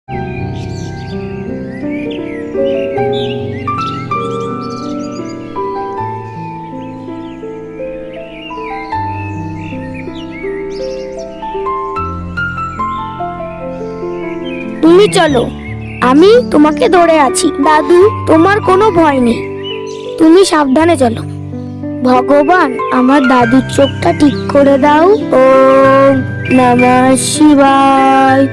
তুমি চলো, আমি তোমাকে ধরে আছি। দাদু, তোমার কোনো ভয় নেই, তুমি সাবধানে চলো। ভগবান, আমার দাদুর চোখটা ঠিক করে দাও। ওম নমঃ শিবায়।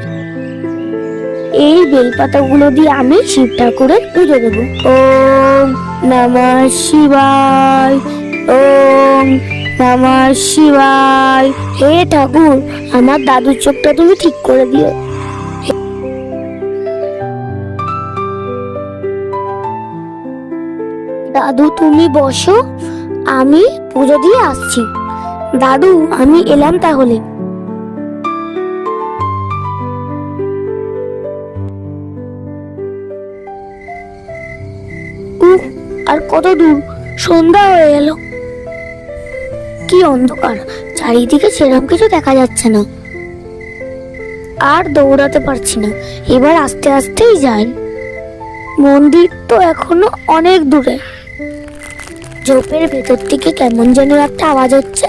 এই বেলপাতাগুলো দিয়ে আমি শিব ঠাকুরের পুজো দেবো। ওম নমঃ শিবায়, ওম নমঃ শিবায়। হে ঠাকুর, আমার দাদুর চোখটা তুমি ঠিক করে দিও। দাদু তুমি বসো, আমি পুজো দিয়ে আসছি। দাদু, আমি এলাম তাহলে। উফ, আর কত দূর, সন্ধ্যা হয়ে গেল। কি অন্ধকার, চারিদিকে সেরকম কিছু দেখা যাচ্ছে না। আর দৌড়াতে পারছি না, এবার আস্তে আস্তেই যাই। মন্দির তো এখনো অনেক দূরে। ঝোপের ভেতর থেকে কেমন যেন একটা আওয়াজ হচ্ছে।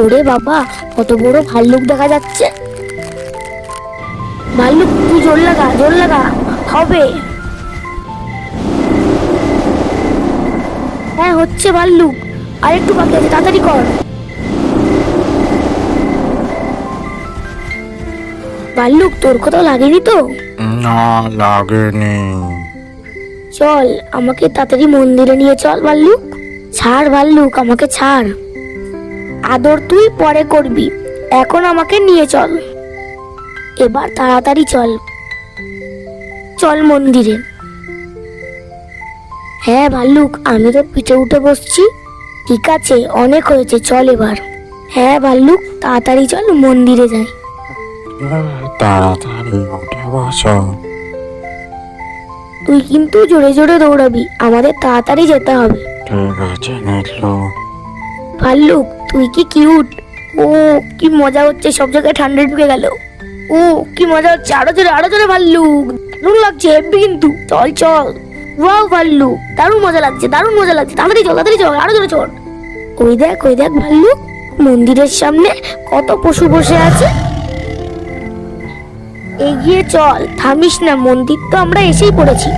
ওরে বাবা, কত বড় ভাল্লুক দেখা যাচ্ছে। ভাল্লুক, তুই জোর লাগা, জোর লাগা, হবে। হ্যাঁ হচ্ছে ভাল্লুক, আর একটু বাকি আছে, তাড়াতাড়ি কর। ভাল্লুক, তোর কোথাও লাগেনি তো? না, লাগেনি। চল, আমাকে তাড়াতাড়ি মন্দিরে নিয়ে চল ভাল্লুক। ছাড় ভাল্লুক, আমাকে ছাড়। আদর তুই পরে করবি, এখন আমাকে নিয়ে চল। এবার তাড়াতাড়ি চল, চল মন্দিরে। হ্যাঁ ভাল্লুক, আমি তো পিঠে উঠে বসছি। ঠিক আছে, অনেক হয়েছে, চল এবার। হ্যাঁ ভাল্লুক, তাড়াতাড়ি চল, মন্দিরে যাই। তাড়াতাড়ি উঠে বসো। তুই কিন্তু জোরে জোরে দৌড়াবি, আমাদের তাড়াতাড়ি যেতে হবে। ঠিক আছে নীলু। ভাল্লুক, তুই কি কিউট। ও কি মজা হচ্ছে, সব জায়গায় ঠান্ডা ঢুকে গেল। ও কি মজা হচ্ছে, আরো জোরে ভাল্লুক, দারুণ লাগছে হেব্বি কিন্তু। চল চল, ওয়াও ভাল্লুক, দারুণ মজা লাগছে, দারুণ মজা লাগছে। তাড়াতাড়ি চল, তাড়াতাড়ি চল, আরো জোরে চল। ওই দেখ, ওই দেখ ভাল্লুক, মন্দিরের সামনে কত পশু বসে আছে। এগিয়ে চল, থামিস না, মন্দির তো আমরা এসেই পড়েছি।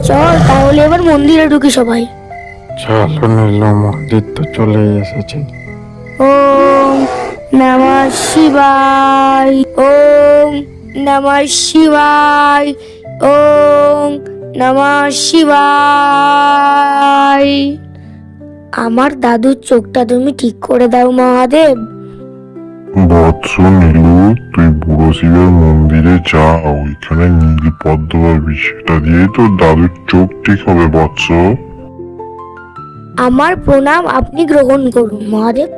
চল তাহলে এবার মন্দিরে ঢুকি সবাই। চলো নীলু, মন্দির তো চলে এসেছে। ওম নমঃ শিবায়, ওম নমঃ শিবায়, ওম নমঃ শিবায়। আমার দাদুর চোখটা তুমি ঠিক করে দাও মহাদেব। বৎস নীলু, তুই বুড়ো শিবের মন্দিরে যা, ওইখানে নীল পদ্ম পাবি, সেটা দিয়ে তোর দাদুর চোখ ঠিক হবে বৎস। আমার প্রণাম আপনি গ্রহণ করুন মহাদেব।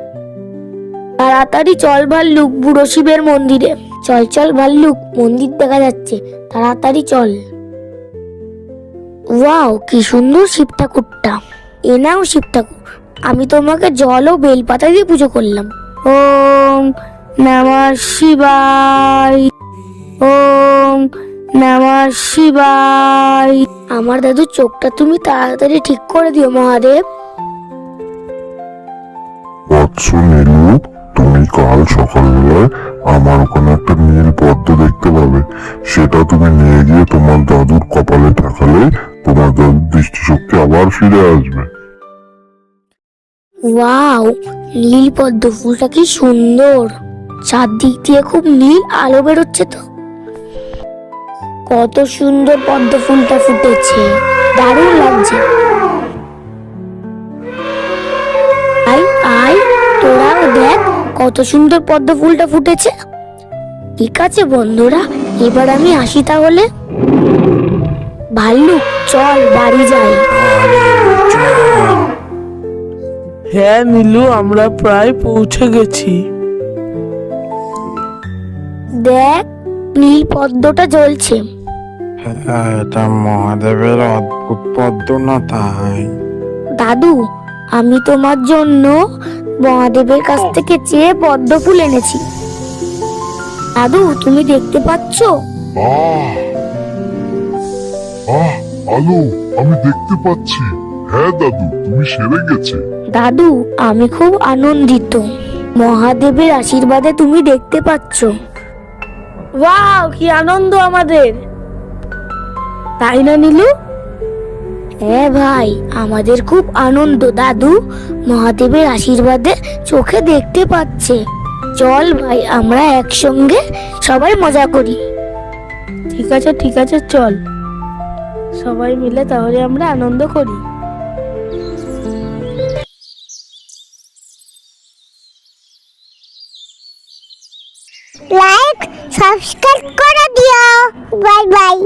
তাড়াতাড়ি চল ভাল্লুক, বুড়ো শিবের মন্দিরে। চল চল ভাল্লুক, মন্দির দেখা যাচ্ছে, তাড়াতাড়ি চল। ওয়াও, কি সুন্দর শিব ঠাকুরটা। এ নাও শিব ঠাকুর, আমি তোমাকে জল ও বেলপাতা দিয়ে পুজো করলাম। ওম নমঃ শিবায়, ওম নমঃ শিবায়। আমার দাদুর চোখটা তুমি তাড়াতাড়ি ঠিক করে দিও মহাদেব। বৎস নীলু, তুমি কাল সকালবেলায় আমার ওখানে একটা নীল পদ্ম দেখতে পাবে। সেটা তুমি নিয়ে গিয়ে তোমার দাদুর কপালে ঠেকালে তোমার দাদুর দৃষ্টিশক্তি আবার ফিরে আসবে। ওয়াও, নীল পদ্ম ফুলটা কি সুন্দর, চারদিক দিয়ে খুব নীল আলো বেরোচ্ছে তো। কত সুন্দর পদ্ম ফুলটা ফুটেছে, দারুণ লাগছে। আয় আয়, তোরাও দেখ কত সুন্দর পদ্ম ফুলটা ফুটেছে। ঠিক আছে বন্ধুরা, এবার আমি আসি তাহলে। ভাল্লুক, চল বাড়ি যাই। হ্যাঁ নীলু, আমরা প্রায় পৌঁছে গেছি। দেখ, নীল পদ্মটা জ্বলছে। হ্যাঁ, এটা মহাদেবের অদ্ভুত পদ্ম না তাই? দাদু, আমি তোমার জন্য মহাদেবের কাছ থেকে চেয়ে পদ্ম ফুল এনেছি। দাদু, তুমি দেখতে পাচ্ছো? আলো আমি দেখতে পাচ্ছি। হ্যাঁ দাদু, তুমি সেরে গেছে। দাদু, আমি খুব আনন্দিত। মহাদেবের আশীর্বাদে তুমি দেখতে পাচ্ছ। ওয়াও, কি আনন্দ আমাদের, তাই না নীলু? হ্যাঁ ভাই, আমাদের খুব আনন্দ। দাদু মহাদেবের আশীর্বাদে চোখে দেখতে পাচ্ছে। চল ভাই, আমরা একসঙ্গে সবাই মজা করি। ঠিক আছে ঠিক আছে, চল সবাই মিলে তাহলে আমরা আনন্দ করি। লাইক সাবস্ক্রাইব করে দিও। Bye bye.